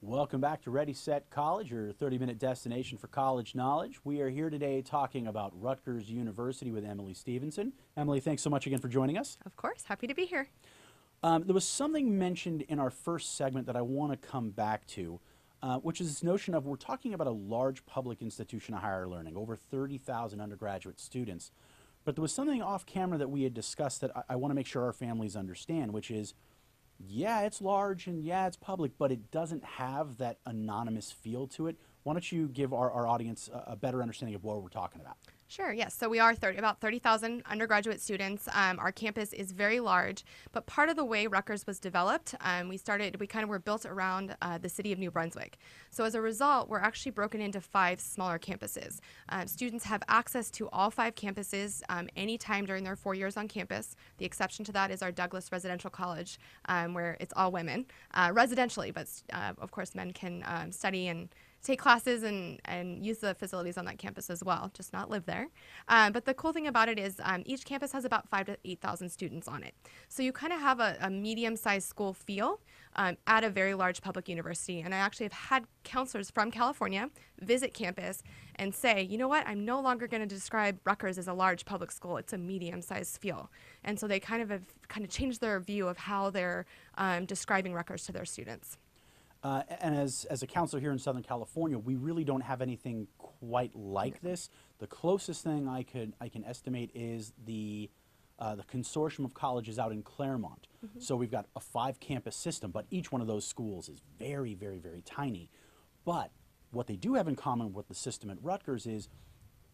Welcome back to Ready, Set, College, your 30-minute destination for college knowledge. We are here today talking about Rutgers University with Emily Stevenson. Emily, thanks so much again for joining us. Of course, happy to be here. There was something mentioned in our first segment that I want to come back to, which is this notion of we're talking about a large public institution of higher learning, over 30,000 undergraduate students. But there was something off camera that we had discussed that I want to make sure our families understand, which is, yeah, it's large and yeah, it's public, but it doesn't have that anonymous feel to it. Why don't you give our audience a better understanding of what we're talking about? Sure, yes. So we are about 30,000 undergraduate students. Our campus is very large, but part of the way Rutgers was developed, we kind of were built around the city of New Brunswick. So as a result, we're actually broken into 5 smaller campuses. Students have access to all 5 campuses anytime during their 4 years on campus. The exception to that is our Douglas Residential College, where it's all women, residentially, but of course men can study and take classes and use the facilities on that campus as well, just not live there. But the cool thing about it is each campus has about 5,000 to 8,000 students on it. So you kind of have a medium-sized school feel at a very large public university. And I actually have had counselors from California visit campus and say, you know what, I'm no longer going to describe Rutgers as a large public school. It's a medium-sized feel. And so they have changed their view of how they're describing Rutgers to their students. And as a counselor here in Southern California, we really don't have anything quite like this. The closest thing I can estimate is the consortium of colleges out in Claremont. Mm-hmm. So we've got a 5-campus system, but each one of those schools is very, very, very tiny. But what they do have in common with the system at Rutgers is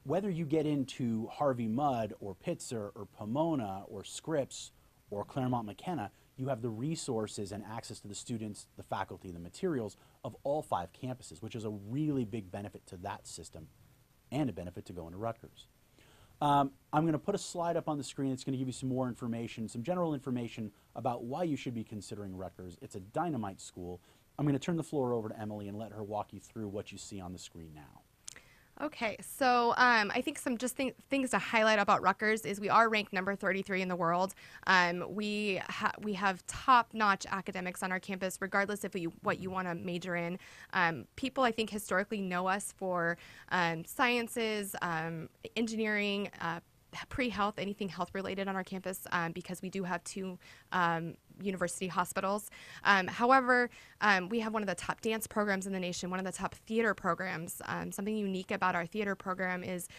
whether you get into Harvey Mudd or Pitzer or Pomona or Scripps or Claremont McKenna, you have the resources and access to the students, the faculty, the materials of all 5 campuses, which is a really big benefit to that system and a benefit to going to Rutgers. I'm going to put a slide up on the screen. It's going to give you some more information, some general information about why you should be considering Rutgers. It's a dynamite school. I'm going to turn the floor over to Emily and let her walk you through what you see on the screen now. Okay, so I think some things to highlight about Rutgers is we are ranked number 33 in the world. We have top-notch academics on our campus, regardless of what you want to major in. People, I think, historically know us for sciences, engineering, pre-health, anything health-related on our campus, because we do have 2 university hospitals. However, we have one of the top dance programs in the nation, one of the top theater programs. Something unique about our theater program is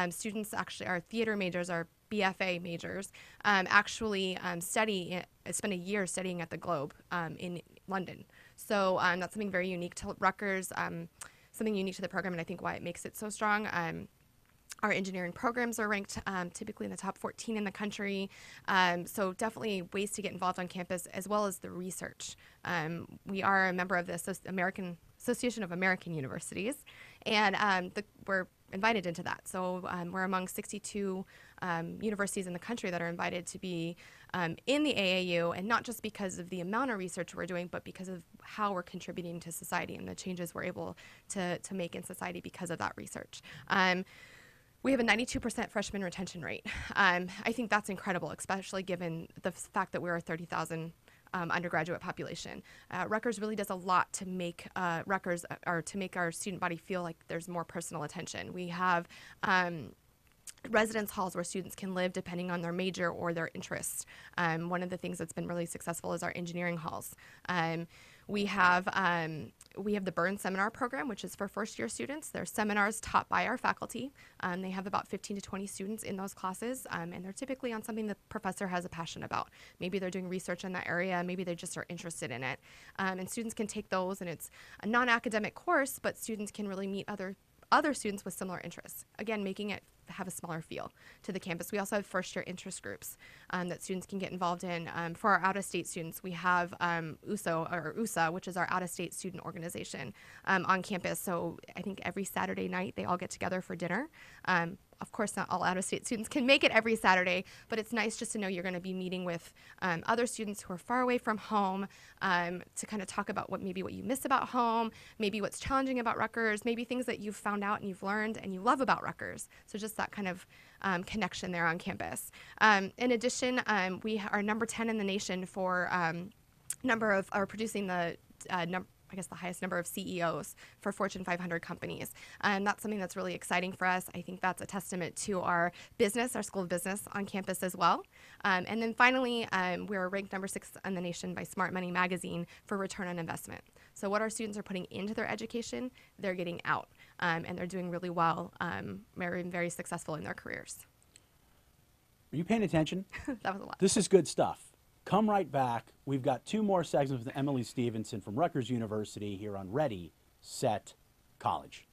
students actually, our theater majors, our BFA majors, actually spend a year studying at the Globe in London. So that's something very unique to Rutgers, something unique to the program, and I think why it makes it so strong. Our engineering programs are ranked typically in the top 14 in the country. So definitely ways to get involved on campus, as well as the research. We are a member of the American Association of American Universities, and we're invited into that. So we're among 62 universities in the country that are invited to be in the AAU, and not just because of the amount of research we're doing, but because of how we're contributing to society and the changes we're able to make in society because of that research. We have a 92% freshman retention rate. I think that's incredible, especially given the fact that we're a 30,000 undergraduate population. Rutgers really does a lot to make to make our student body feel like there's more personal attention. We have residence halls where students can live depending on their major or their interests. One of the things that's been really successful is our engineering halls. We have the Burn Seminar Program, which is for first-year students. They're seminars taught by our faculty. They have about 15 to 20 students in those classes, and they're typically on something the professor has a passion about. Maybe they're doing research in that area. Maybe they just are interested in it. And students can take those, and it's a non-academic course, but students can really meet other students with similar interests. Again, making it have a smaller feel to the campus. We also have first-year interest groups that students can get involved in. For our out-of-state students, we have USA, which is our out-of-state student organization on campus. So I think every Saturday night they all get together for dinner. Of course, not all out-of-state students can make it every Saturday, but it's nice just to know you're going to be meeting with other students who are far away from home to kind of talk about what you miss about home, maybe what's challenging about Rutgers, maybe things that you've found out and you've learned and you love about Rutgers. So just that kind of connection there on campus. In addition, we are number 10 in the nation for producing the I guess, the highest number of CEOs for Fortune 500 companies. And that's something that's really exciting for us. I think that's a testament to our business, our School of Business on campus as well. And then finally, we're ranked number 6 in the nation by Smart Money Magazine for return on investment. So what our students are putting into their education, they're getting out, and they're doing really well, very successful in their careers. Are you paying attention? That was a lot. This is good stuff. Come right back. We've got 2 more segments with Emily Stevenson from Rutgers University here on Ready, Set, College.